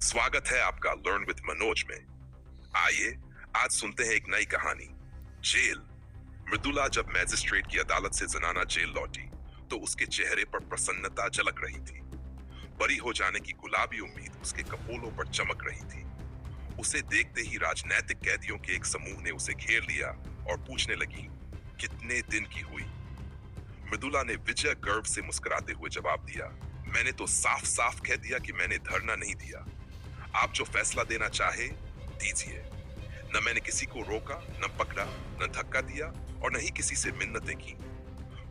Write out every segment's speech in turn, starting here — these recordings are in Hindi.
स्वागत है आपका लर्न विद मनोज में। आइए आज सुनते हैं एक नई कहानी। जेल। मृदुला जब मैजिस्ट्रेट की अदालत से जनाना जेल लौटी तो उसके चेहरे पर प्रसन्नता झलक रही थी। बरी हो जाने की गुलाबी उम्मीद उसके कपोलों पर चमक रही थी। उसे देखते ही राजनैतिक कैदियों के एक समूह ने उसे घेर लिया और पूछने लगी, कितने दिन की हुई? मृदुला ने विजय गर्व से मुस्कुराते हुए जवाब दिया, मैंने तो साफ साफ कह दिया कि मैंने धरना नहीं दिया। आप जो फैसला देना चाहे दीजिए। न मैंने किसी को रोका, न पकड़ा, न धक्का दिया और न ही किसी से मिन्नतें की।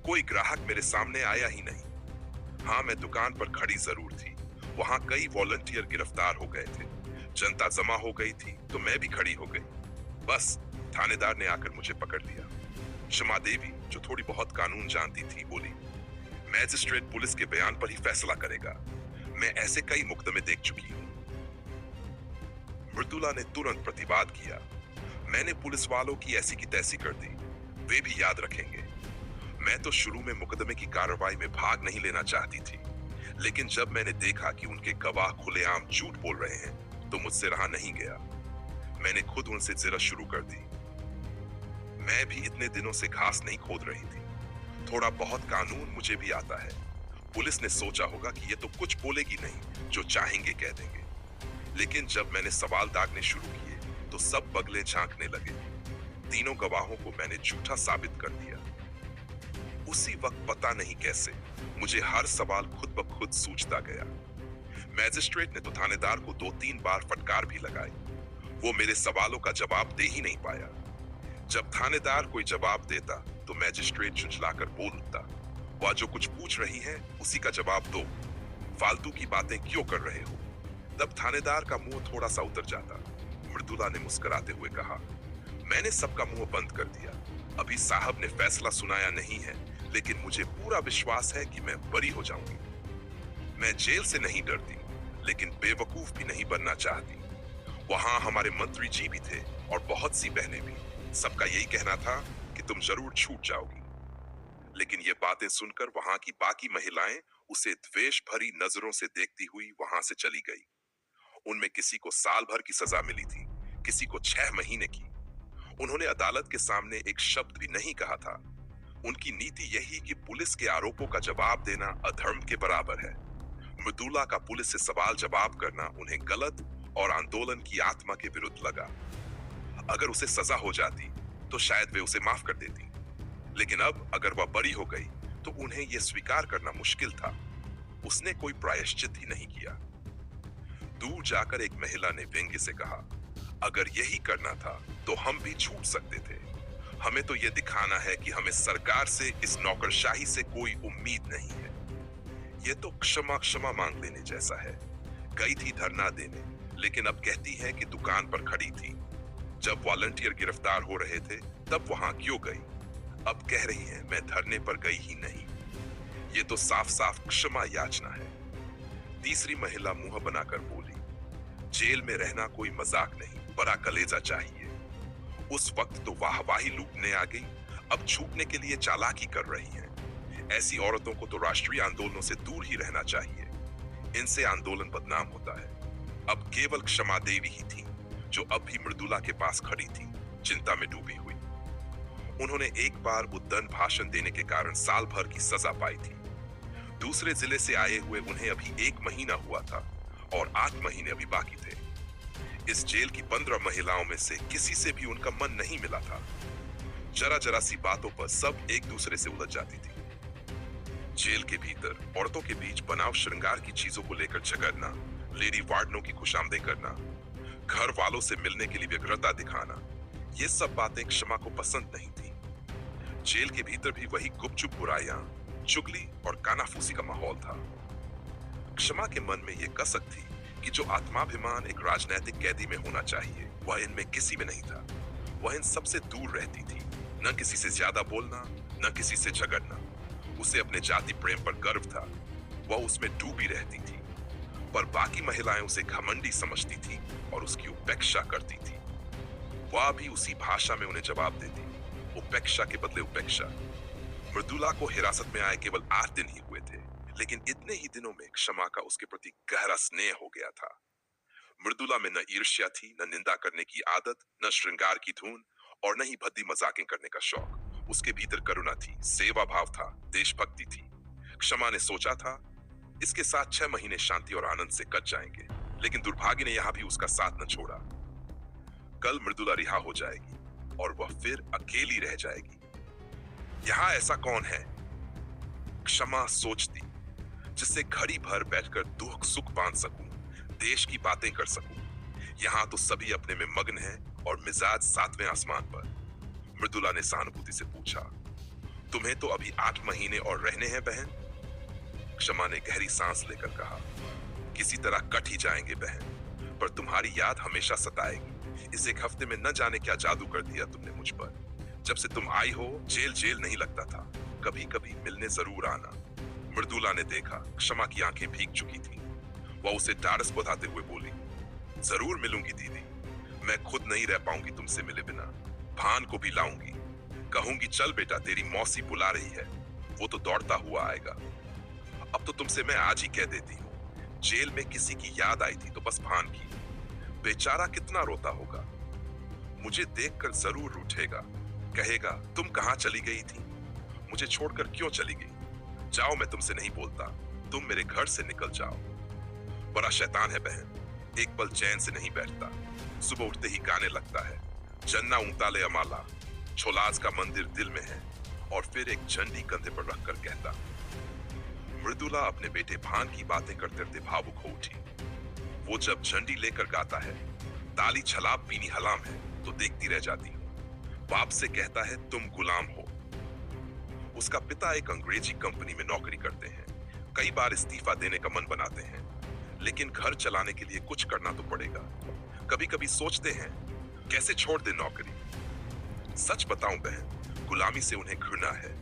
कोई ग्राहक मेरे सामने आया ही नहीं। हाँ, मैं दुकान पर खड़ी जरूर थी। वहां कई वॉलंटियर गिरफ्तार हो गए थे। जनता जमा हो गई थी तो मैं भी खड़ी हो गई। बस थानेदार ने आकर मुझे पकड़ लिया। क्षमा देवी, जो थोड़ी बहुत कानून जानती थी, बोली, मैजिस्ट्रेट पुलिस के बयान पर ही फैसला करेगा। मैं ऐसे कई मुकदमे देख चुकी हूँ। मृदुला ने तुरंत प्रतिवाद किया, मैंने पुलिस वालों की ऐसी की तैसी कर दी, वे भी याद रखेंगे। मैं तो शुरू में मुकदमे की कार्रवाई में भाग नहीं लेना चाहती थी, लेकिन जब मैंने देखा कि उनके गवाह खुलेआम झूठ बोल रहे हैं तो मुझसे रहा नहीं गया। मैंने खुद उनसे जिरह शुरू कर दी। मैं भी इतने दिनों से घास नहीं खोद रही थी। थोड़ा बहुत कानून मुझे भी आता है। पुलिस ने सोचा होगा कि ये तो कुछ बोलेगी नहीं, जो चाहेंगे कह देंगे। लेकिन जब मैंने सवाल दागने शुरू किए तो सब बगले झांकने लगे। तीनों गवाहों को मैंने झूठा साबित कर दिया। उसी वक्त पता नहीं कैसे मुझे हर सवाल खुद ब खुद सूझता गया। मैजिस्ट्रेट ने तो थानेदार को 2-3 बार फटकार भी लगाई। वो मेरे सवालों का जवाब दे ही नहीं पाया। जब थानेदार कोई जवाब देता तो मैजिस्ट्रेट झुंझलाकर बोल उठता, वह जो कुछ पूछ रही है उसी का जवाब दो, फालतू की बातें क्यों कर रहे हो? तब थानेदार का मुंह थोड़ा सा उतर जाता। मृदुला ने मुस्कुराते हुए कहा, मैंने सबका मुंह बंद कर दिया। अभी साहब ने फैसला सुनाया नहीं है, लेकिन मुझे पूरा विश्वास है कि मैं बरी हो जाऊंगी। मैं जेल से नहीं डरती, लेकिन बेवकूफ भी नहीं बनना चाहती। वहां हमारे मंत्री जी भी थे और बहुत सी बहनें भी। सबका यही कहना था कि तुम जरूर छूट जाओगी। लेकिन ये बातें सुनकर वहां की बाकी महिलाएं उसे द्वेष भरी नजरों से देखती हुई वहां से चली गई। उनमें किसी को साल भर की सजा मिली थी, किसी को 6 महीने की। उन्होंने अदालत के सामने एक शब्द भी नहीं कहा था। उनकी नीति यही कि पुलिस के आरोपों का जवाब देना अधर्म के बराबर है। मृदुला का पुलिस से सवाल जवाब करना उन्हें गलत और आंदोलन की आत्मा के विरुद्ध लगा। अगर उसे सजा हो जाती तो शायद वे उसे माफ कर देती, लेकिन अब अगर वह बरी हो गई तो उन्हें यह स्वीकार करना मुश्किल था। उसने कोई प्रायश्चित ही नहीं किया। दूर जाकर एक महिला ने व्यंग्य से कहा, अगर यही करना था तो हम भी छूट सकते थे। हमें तो यह दिखाना है कि हमें सरकार से, इस नौकरशाही से कोई उम्मीद नहीं है। यह तो क्षमा क्षमा मांग लेने जैसा है। गई थी धरना देने, लेकिन अब कहती है कि दुकान पर खड़ी थी। जब वॉलंटियर गिरफ्तार हो रहे थे तब वहां क्यों गई? अब कह रही है मैं धरने पर गई ही नहीं। ये तो साफ साफ क्षमा याचना है। तीसरी महिला मुंह बनाकर बोली, जेल में रहना कोई मजाक नहीं, बड़ा कलेजा चाहिए। उस वक्त तो वाहवाही लूटने आ गई, अब छूटने के लिए चालाकी कर रही हैं। ऐसी औरतों को तो राष्ट्रीय आंदोलनों से दूर ही रहना चाहिए। इनसे आंदोलन बदनाम होता है। अब केवल क्षमा देवी ही थी जो अब भी मृदुला के पास खड़ी थी, चिंता में डूबी हुई। उन्होंने एक बार उद्दंड भाषण देने के कारण साल भर की सजा पाई थी। दूसरे जिले से आए हुए उन्हें अभी 1 महीना हुआ था और 8 महीने अभी बाकी थे। इस जेल की 15 महिलाओं में से किसी से भी उनका मन नहीं मिला था। जरा जरा सी बातों पर सब एक दूसरे से उलझ जाती थी। जेल के भीतर औरतों के बीच बनाव श्रृंगार की चीजों को लेकर झगड़ना, लेडी वार्डनों की खुशामदी करना, घर वालों से मिलने के लिए व्यग्रता दिखाना, ये सब बातें क्षमा को पसंद नहीं थी। जेल के भीतर भी वही गुपचुप बुराइयां, चुगली और कानाफूसी का माहौल था। क्षमा के मन में यह कसक थी कि जो आत्माभिमान एक राजनीतिक कैदी में होना चाहिए वह इनमें किसी में नहीं था। वह इन सबसे दूर रहती थी। न किसी से ज्यादा बोलना, न किसी से झगड़ना। उसे अपने जाति प्रेम पर गर्व था, वह उसमें डूबी रहती थी। पर बाकी महिलाएं उसे घमंडी समझती थी और उसकी उपेक्षा करती थी। वह भी उसी भाषा में उन्हें जवाब देती, उपेक्षा के बदले उपेक्षा। मृदुला को हिरासत में आए केवल 8 दिन ही हुए थे, लेकिन इतने ही दिनों में क्षमा का उसके प्रति गहरा स्नेह हो गया था। मृदुला में न ईर्ष्या थी, न निंदा करने की आदत, न श्रृंगार की धुन, और न ही भद्दी मजाकें करने का शौक। उसके भीतर करुणा थी, सेवा भाव था, देशभक्ति थी। क्षमा ने सोचा था इसके साथ 6 महीने शांति और आनंद से कट जाएंगे, लेकिन दुर्भाग्य ने यहां भी उसका साथ न छोड़ा। कल मृदुला रिहा हो जाएगी और वह फिर अकेली रह जाएगी। यहां ऐसा कौन है, क्षमा सोचती, जिससे घड़ी भर बैठकर दुख सुख बांध सकूं, देश की बातें कर सकूं। यहां तो सभी अपने में मग्न हैं और मिजाज 7वें आसमान पर। मृदुला ने सहानुभूति से पूछा, तुम्हें तो अभी 8 महीने और रहने हैं बहन। क्षमा ने गहरी सांस लेकर कहा, किसी तरह कट ही जाएंगे बहन, पर तुम्हारी याद हमेशा सताएगी। इस एक हफ्ते में न जाने क्या जादू कर दिया तुमने मुझ पर। जब से तुम आई हो जेल जेल नहीं लगता था। कभी कभी मिलने जरूर आना। मृदुला ने देखा क्षमा की आंखें भीग चुकी थीं। वह उसे ढाढ़स बंधाते हुए बोली, जरूर मिलूंगी दीदी, मैं खुद नहीं रह पाऊंगी तुमसे मिले बिना। भान को भी लाऊंगी, कहूंगी चल बेटा तेरी मौसी बुला रही है, वो तो दौड़ता हुआ आएगा। अब तो तुमसे मैं आज ही कह देती हूँ, जेल में किसी की याद आई थी तो बस भान की। बेचारा कितना रोता होगा, मुझे देखकर जरूर रूठेगा, कहेगा तुम कहां चली गई थी, मुझे छोड़कर क्यों चली गई। जाओ, मैं तुमसे नहीं बोलता, तुम मेरे घर से निकल जाओ। बड़ा शैतान है बहन, एक पल चैन से नहीं बैठता। सुबह उठते ही गाने लगता है, जन्ना उंताले अमाला, छोलाज का मंदिर दिल में है, और फिर एक झंडी कंधे पर रखकर कहता। मृदुला अपने बेटे भान की बातें करते करते भावुक हो उठी। वो जब झंडी लेकर गाता है, ताली छलाप पीनी हलाम है, तो देखती रह जाती हूँ। बाप से कहता है तुम गुलाम हो। उसका पिता एक अंग्रेजी कंपनी में नौकरी करते हैं। कई बार इस्तीफा देने का मन बनाते हैं, लेकिन घर चलाने के लिए कुछ करना तो पड़ेगा। कभी कभी सोचते हैं कैसे छोड़ दे नौकरी। सच बताऊं बहन, गुलामी से उन्हें घृणा है,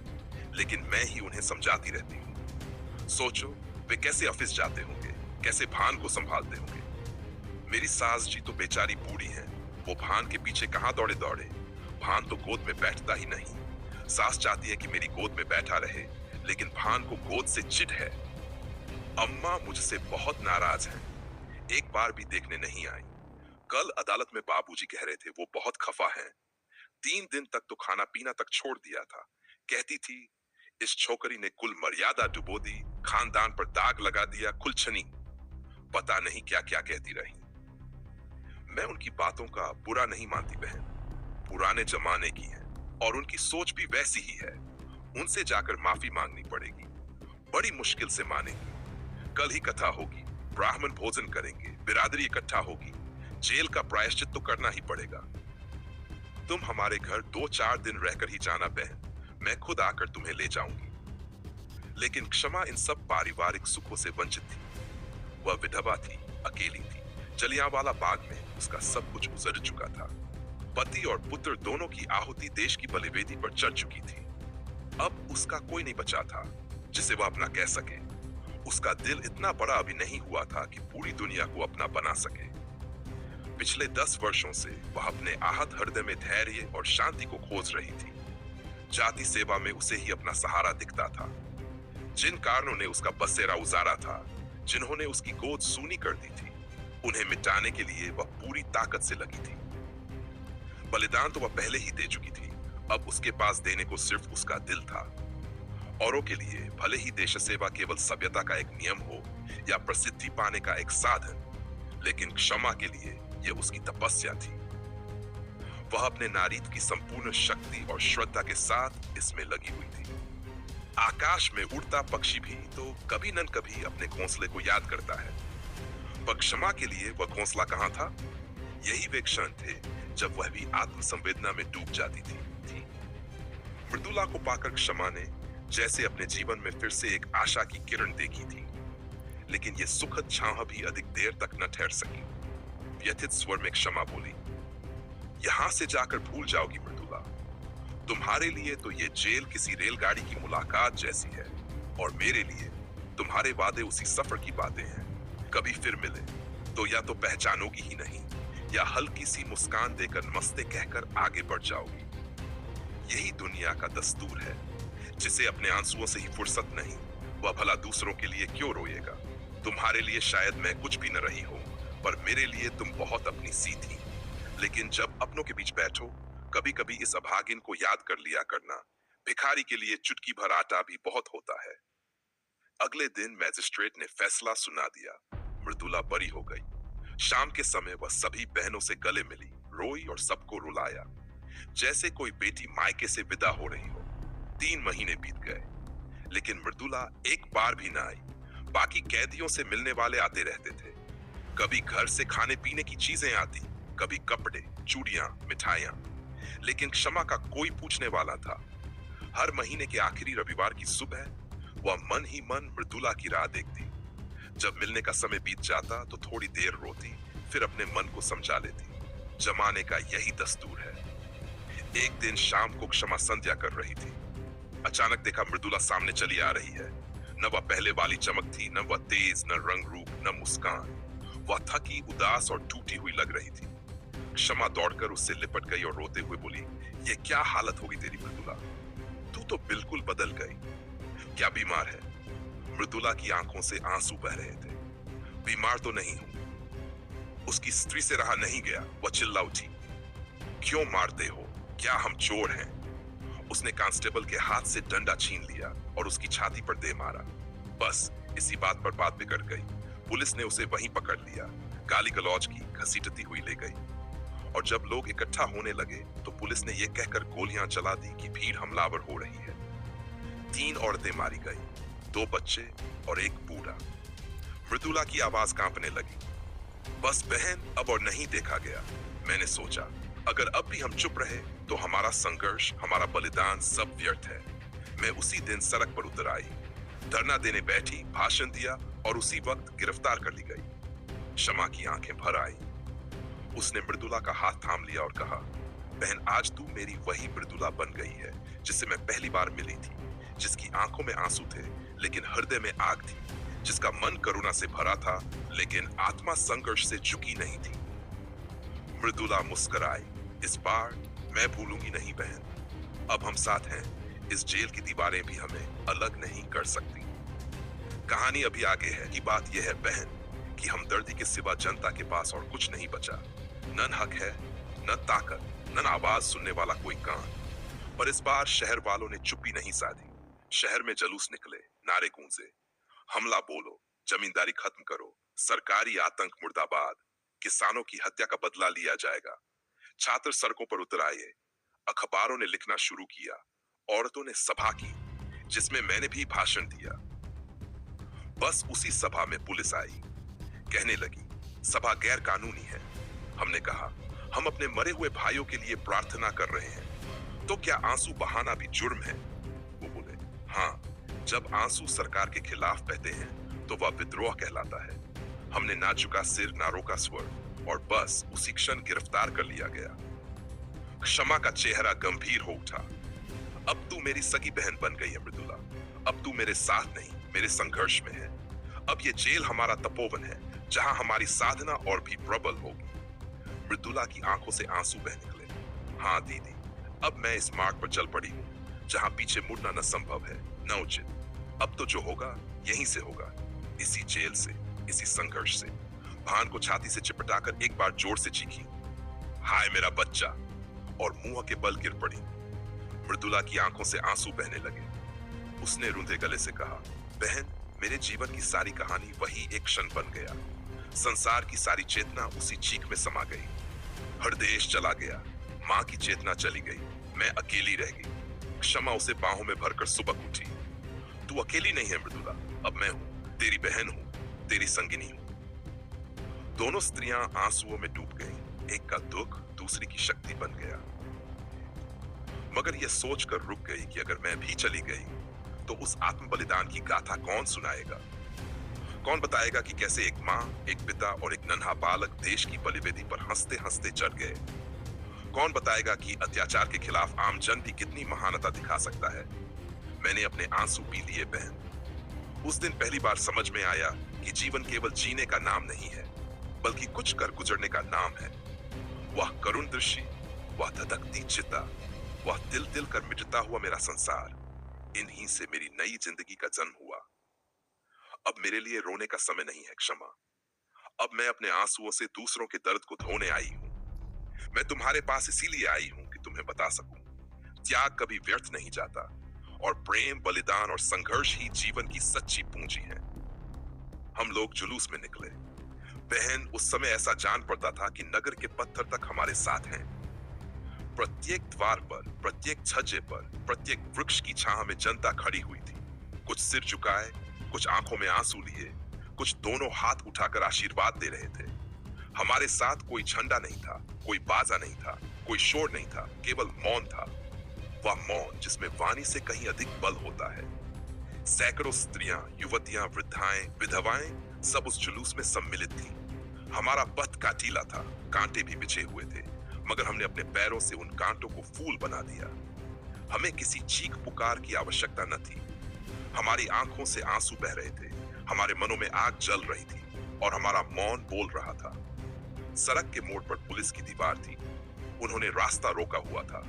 लेकिन मैं ही उन्हें समझाती रहती हूँ। सोचो वे कैसे ऑफिस जाते होंगे, कैसे भान को संभालते होंगे। मेरी सास जी तो बेचारी बूढ़ी हैं, वो भान के पीछे कहां दौड़े दौड़े। भान तो गोद में बैठता ही नहीं। सास चाहती है कि मेरी गोद में बैठा रहे, लेकिन भान को गोद से चिढ़ है। अम्मा मुझसे बहुत नाराज हैं, एक बार भी देखने नहीं आई। कल अदालत में बाबूजी कह रहे थे वो बहुत खफा हैं। 3 दिन तक तो खाना पीना तक छोड़ दिया था। कहती थी इस छोकरी ने कुल मर्यादा डुबो दी, खानदान पर दाग लगा दिया, कुलछनी। पता नहीं क्या क्या कहती रही। मैं उनकी बातों का बुरा नहीं मानती बहन, पुराने जमाने की है और उनकी सोच भी वैसी ही है। उनसे जाकर माफी मांगनी पड़ेगी, बड़ी मुश्किल से मानेगी। कल ही कथा होगी, ब्राह्मण भोजन करेंगे, बिरादरी इकट्ठा होगी। जेल का प्रायश्चित तो करना ही पड़ेगा। तुम हमारे घर 2-4 दिन रहकर ही जाना बहन, मैं खुद आकर तुम्हें ले जाऊंगी। लेकिन क्षमा इन सब पारिवारिक सुखों से वंचित थी। वह विधवा थी, अकेली थी। जलियांवाला बाग में उसका सब कुछ गुजर चुका था। पति और पुत्र दोनों की आहुति देश की बलिवेदी पर चढ़ चुकी थी। अब उसका कोई नहीं बचा था जिसे वह अपना कह सके। उसका दिल इतना बड़ा अभी नहीं हुआ था कि पूरी दुनिया को अपना बना सके। पिछले 10 वर्षों से वह अपने आहत हृदय में धैर्य और शांति को खोज रही थी। जाति सेवा में उसे ही अपना सहारा दिखता था। जिन कारणों ने उसका बसेरा उजारा था, जिन्होंने उसकी गोद सूनी कर दी थी, उन्हें मिटाने के लिए वह पूरी ताकत से लगी थी। बलिदान तो वह पहले ही दे चुकी थी, अब उसके पास देने को सिर्फ उसका दिल था। औरों के लिए भले ही देश सेवा केवल सभ्यता का एक नियम हो या प्रसिद्धि पाने का एक साधन, लेकिन क्षमा के लिए यह उसकी तपस्या थी। वह अपने नारीत्व की संपूर्ण शक्ति और श्रद्धा के साथ इसमें लगी हुई थी। आकाश में उड़ता पक्षी भी तो कभी न कभी अपने घोंसले को याद करता है, पर क्षमा के लिए वह घोंसला कहां था? यही वे क्षण थे जब वह भी आत्मसंवेदना में डूब जाती थी। मृदुला को पाकर क्षमा ने जैसे अपने जीवन में फिर से एक आशा की किरण देखी थी, लेकिन यह सुखद छाह भी अधिक देर तक न ठहर सकी। व्यथित स्वर में क्षमा बोली, यहां से जाकर भूल जाओगी मृदुला। तुम्हारे लिए तो ये जेल किसी रेलगाड़ी की मुलाकात जैसी है, और मेरे लिए तुम्हारे वादे उसी सफर की बातें हैं। कभी फिर मिले तो या तो पहचानोगी ही नहीं, या हल्की सी मुस्कान देकर नमस्ते कहकर आगे बढ़ जाओगी। यही दुनिया का दस्तूर है। जिसे अपने आंसुओं से ही फुर्सत नहीं, वह भला दूसरों के लिए क्यों रोएगा। तुम्हारे लिए शायद मैं कुछ भी न रही हूं, पर मेरे लिए तुम बहुत अपनी सी थी। लेकिन जब अपनों के बीच बैठो, कभी कभी इस अभागिन को याद कर लिया करना। भिखारी के लिए चुटकी भर आटा भी बहुत होता है। अगले दिन मैजिस्ट्रेट ने फैसला सुना दिया। मृदुला बरी हो गई। शाम के समय वह सभी बहनों से गले मिली, रोई और सबको रुलाया, जैसे कोई बेटी मायके से विदा हो रही हो। 3 महीने बीत गए, लेकिन मृदुला एक बार भी ना आई। बाकी कैदियों से मिलने वाले आते रहते थे। कभी घर से खाने पीने की चीजें आती, कभी कपड़े, चूड़ियां, मिठाइयां, लेकिन क्षमा का कोई पूछने वाला था। हर महीने के आखिरी रविवार की सुबह वह मन ही मन मृदुला की राह देखती। जब मिलने का समय बीत जाता तो थोड़ी देर रोती, फिर अपने मन को समझा लेती। जमाने का यही दस्तूर है। एक दिन शाम को क्षमा संध्या कर रही थी। अचानक देखा मृदुला सामने चली आ रही है। न वह पहले वाली चमक थी, न वह तेज, न रंग रूप, न मुस्कान। वह थकी, उदास और टूटी हुई लग रही थी। क्षमा दौड़कर उससे लिपट गई और रोते हुए बोली, ये क्या हालत होगी तेरी मृदुला? तू तो बिल्कुल बदल गई। क्या बीमार है? मृदुला की आंखों से आंसू बह रहे थे। बीमार तो नहीं हूं। उसकी स्त्री से रहा नहीं गया। वह चिल्ला उठी, क्यों मारते हो? क्या हम चोर हैं? उसने कांस्टेबल के हाथ से डंडा छीन लिया और उसकी छाती पर दे मारा। बस इसी बात पर बात बिगड़ गई। पुलिस ने उसे वहीं पकड़ लिया, गाली गलौज की, घसीटती हुई ले गई। और जब लोग इकट्ठा होने लगे तो पुलिस ने यह कहकर गोलियां चला दी कि भीड़ हमलावर हो रही है। 3 औरतें मारी गई, 2 बच्चे और एक बूढ़ा। मृदुला की आवाज कांपने लगी, बस बहन, अब और नहीं देखा गया। मैंने सोचा, अगर अब भी हम चुप रहे तो हमारा संघर्ष, हमारा बलिदान सब व्यर्थ है। मैं उसी दिन सड़क पर उतर आई, धरना देने बैठी, भाषण दिया और उसी वक्त गिरफ्तार कर ली गई। क्षमा की आंखें भर आई। उसने मृदुला का हाथ थाम लिया और कहा, बहन, आज तू मेरी वही मृदुला बन गई है जिससे मैं पहली बार मिली थी, जिसकी आंखों में आंसू थे लेकिन हृदय में आग थी, जिसका मन करुणा से भरा था लेकिन आत्मा संघर्ष से झुकी नहीं थी। मृदुला मुस्कुराई, इस बार मैं भूलूंगी नहीं बहन। अब हम साथ हैं। इस जेल की दीवारें भी हमें अलग नहीं कर सकती। कहानी अभी आगे है कि बात यह है बहन कि हमदर्दी के सिवा जनता के पास और कुछ नहीं बचा। न हक है, न ताकत, न आवाज सुनने वाला कोई कान। पर इस बार शहर वालों ने चुप्पी नहीं साधी। शहर में जुलूस निकले, नारे गूंजे, हमला बोलो, जमींदारी खत्म करो, सरकारी आतंक मुर्दाबाद, किसानों की हत्या का बदला लिया जाएगा। छात्र सड़कों पर उतर आए, अखबारों ने लिखना शुरू किया, औरतों ने सभा की जिसमें मैंने भी भाषण दिया। बस उसी सभा में पुलिस आई, कहने लगी सभा गैर कानूनी है। हमने कहा, हम अपने मरे हुए भाइयों के लिए प्रार्थना कर रहे हैं, तो क्या आंसू बहाना भी जुर्म है? वो बोले, हाँ, जब आंसू सरकार के खिलाफ बहते हैं तो वह विद्रोह कहलाता है। हमने ना झुका सिर, ना रोका स्वर, और बस उसी क्षण गिरफ्तार कर लिया गया। क्षमा का चेहरा गंभीर हो उठा। अब तू मेरी सगी बहन बन गई है मृदुला। अब तू मेरे साथ नहीं, मेरे संघर्ष में है। अब ये जेल हमारा तपोवन है जहां हमारी साधना और भी प्रबल होगी। मृदुला की आंखों से आंसू बह निकले। हाँ दीदी, अब मैं इस मार्ग पर चल पड़ी हूँ जहां पीछे मुड़ना न संभव है, न उचित। अब तो जो होगा यहीं से होगा, इसी जेल से, इसी संघर्ष से। भान को छाती से चिपटाकर एक बार जोर से चीखी, हाय मेरा बच्चा, और मुंह के बल गिर पड़ी। मृदुला की आंखों से आंसू बहने लगे। उसने रुंधे गले से कहा, बहन, मेरे जीवन की सारी कहानी वही एक क्षण बन गया। संसार की सारी चेतना उसी चीख में समा गई। हर देश चला गया, माँ की चेतना चली गई, मैं अकेली रह गई। क्षमा उसे बाहों में भरकर सुबह उठी। तू अकेली नहीं है मृदुला, अब मैं हूँ, तेरी बहन हूँ, तेरी संगिनी हूँ। दोनों स्त्रियां आंसुओं में डूब गईं। एक का दुख दूसरी की शक्ति बन गया। मगर यह सोचकर रुक गई कि अगर मैं भी चली गई तो उस आत्म बलिदान की गाथा कौन सुनाएगा? कौन बताएगा कि कैसे एक माँ, एक पिता और एक नन्हा बालक देश की बलिवेदी पर हंसते हंसते चढ़ गए? कौन बताएगा कि अत्याचार के खिलाफ आम जन भी कितनी महानता दिखा सकता है? मैंने अपने आंसू पी लिए बहन। उस दिन पहली बार समझ में आया कि जीवन केवल जीने का नाम नहीं है, बल्कि कुछ कर गुजरने का नाम है। वह करुण दृश्य, वह धधकती चिता, वह तिल तिल कर मिटता हुआ मेरा संसार, इन्हीं से मेरी नई जिंदगी का जन्म हुआ। अब मेरे लिए रोने का समय नहीं है क्षमा। अब मैं अपने आंसुओं से दूसरों के दर्द को धोने आई हूं। मैं तुम्हारे पास इसीलिए आई हूं कि तुम्हें बता सकूं, त्याग कभी व्यर्थ नहीं जाता और प्रेम, बलिदान और संघर्ष ही जीवन की सच्ची पूंजी है। हम लोग जुलूस में निकले। बहन, उस समय ऐसा जान पड़ता था कि नगर के पत्थर तक हमारे साथ हैं। प्रत्येक द्वार पर, प्रत्येक छज्जे पर, प्रत्येक वृक्ष की छांव में जनता खड़ी हुई थी। कुछ सिर झुकाए, कुछ आंखों में आंसू लिए, कुछ दोनों हाथ उठाकर आशीर्वाद दे रहे थे। हमारे साथ कोई झंडा नहीं था, कोई बाजा नहीं था, कोई शोर नहीं था, केवल मौन था। वह मौन जिसमें वाणी से कहीं अधिक बल होता है। सैकड़ों स्त्रियां, युवतियां, वृद्धाएं, विधवाएं सब उस जुलूस में सम्मिलित थी। हमारा पथ कांटीला था, कांटे भी बिछे हुए थे, मगर हमने अपने पैरों से उन कांटों को फूल बना दिया। हमें किसी चीख पुकार की आवश्यकता न थी। हमारी आंखों से आंसू बह रहे थे, हमारे मनों में आग जल रही थी और हमारा मौन बोल रहा था। सड़क के मोड़ पर पुलिस की दीवार थी। उन्होंने रास्ता रोका हुआ था।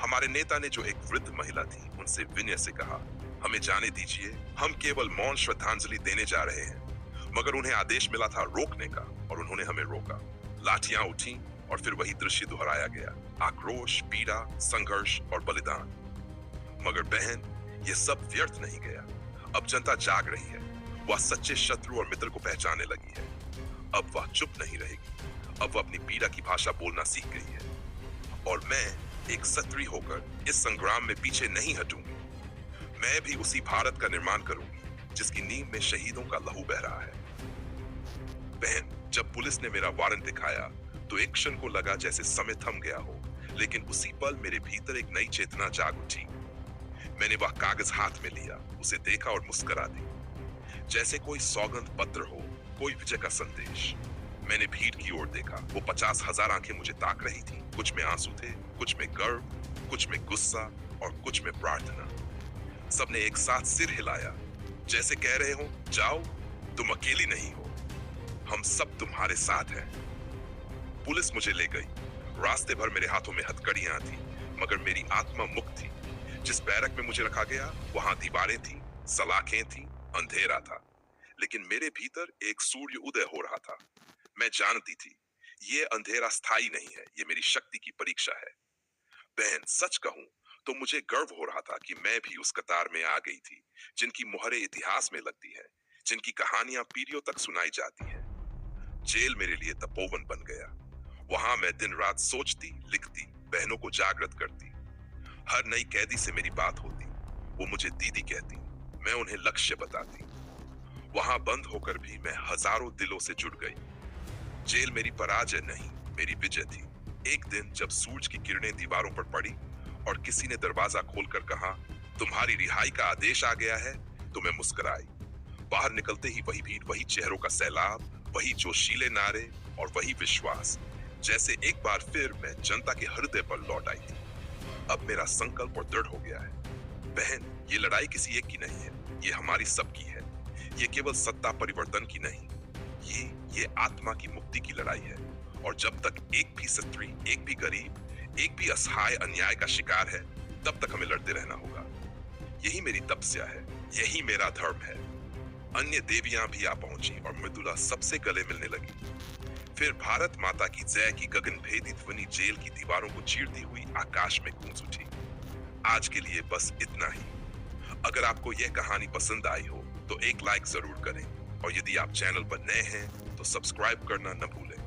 हमारे नेता ने, जो एक वृद्ध महिला थी, उनसे विनय से कहा, हमें जाने दीजिए, हम केवल मौन श्रद्धांजलि देने जा रहे हैं। मगर उन्हें आदेश मिला था रोकने का और उन्होंने हमें रोका। लाठियां उठी और फिर वही दृश्य दोहराया गया, आक्रोश, पीड़ा, संघर्ष और बलिदान। मगर बहन, ये सब व्यर्थ नहीं गया। अब जनता जाग रही है। वह सच्चे शत्रु और मित्र को पहचानने लगी है। अब वह चुप नहीं रहेगी। अब वह अपनी पीड़ा की भाषा बोलना सीख गई है। और मैं एक क्षत्रिय होकर इस संग्राम में पीछे नहीं हटूंगी। मैं भी उसी भारत का निर्माण करूंगी जिसकी नींव में शहीदों का लहू बह रहा है। बहन, जब पुलिस ने मेरा वारंट दिखाया तो एक क्षण को लगा जैसे समय थम गया हो, लेकिन उसी पल मेरे भीतर एक नई चेतना जाग उठी। मैंने वह कागज हाथ में लिया, उसे देखा और मुस्कुरा दी, जैसे कोई सौगंध पत्र हो, कोई विजय का संदेश। मैंने भीड़ की ओर देखा। वो 50,000 आंखें मुझे ताक रही थी। कुछ में आंसू थे, कुछ में गर्व, कुछ में गुस्सा और कुछ में प्रार्थना। सबने एक साथ सिर हिलाया, जैसे कह रहे हो, जाओ, तुम अकेली नहीं हो, हम सब तुम्हारे साथ हैं। पुलिस मुझे ले गई। रास्ते भर मेरे हाथों में हथकड़ियां थी, मगर मेरी आत्मा मुक्त थी। जिस बैरक में मुझे रखा गया, वहां दीवारें थी, सलाखें थी, अंधेरा था, लेकिन मेरे भीतर एक सूर्य उदय हो रहा था। मैं जानती थी, ये अंधेरा स्थायी नहीं है, ये मेरी शक्ति की परीक्षा है। बहन, सच कहूं तो मुझे गर्व हो रहा था कि मैं भी उस कतार में आ गई थी, जिनकी मुहरें इतिहास में लगती है, जिनकी कहानियां पीढ़ियों तक सुनाई जाती है। जेल मेरे लिए तपोवन बन गया। वहां मैं दिन रात सोचती, लिखती, बहनों को जागृत करती। हर नई कैदी से मेरी बात होती। वो मुझे दीदी कहती, मैं उन्हें लक्ष्य बताती। वहां बंद होकर भी मैं हजारों दिलों से जुड़ गई। जेल मेरी पराजय नहीं, मेरी विजय थी। एक दिन जब सूरज की किरणें दीवारों पर पड़ी और किसी ने दरवाजा खोलकर कहा, तुम्हारी रिहाई का आदेश आ गया है, तो मैं मुस्कुराई। बाहर निकलते ही वही भीड़, वही चेहरों का सैलाब, वही जोशीले नारे और वही विश्वास, जैसे एक बार फिर मैं जनता के हृदय पर लौट आई थी। अब मेरा संकल्प और दृढ़ हो गया है। बहन, ये लड़ाई किसी एक की नहीं है, ये हमारी सबकी है। ये केवल सत्ता परिवर्तन की नहीं, ये आत्मा की मुक्ति की लड़ाई है। और जब तक एक भी क्षत्रिय, एक भी गरीब, एक भी असहाय अन्याय का शिकार है, तब तक हमें लड़ते रहना होगा। यही मेरी तपस्या है, यही मेरा धर्म है। अन्य देवियां भी आ पहुंची और मृदुला सबसे गले मिलने लगी। फिर भारत माता की जय की गगनभेदी ध्वनि जेल की दीवारों को चीरती हुई आकाश में गूंज उठी। आज के लिए बस इतना ही। अगर आपको यह कहानी पसंद आई हो तो एक लाइक जरूर करें, और यदि आप चैनल पर नए हैं तो सब्सक्राइब करना न भूलें।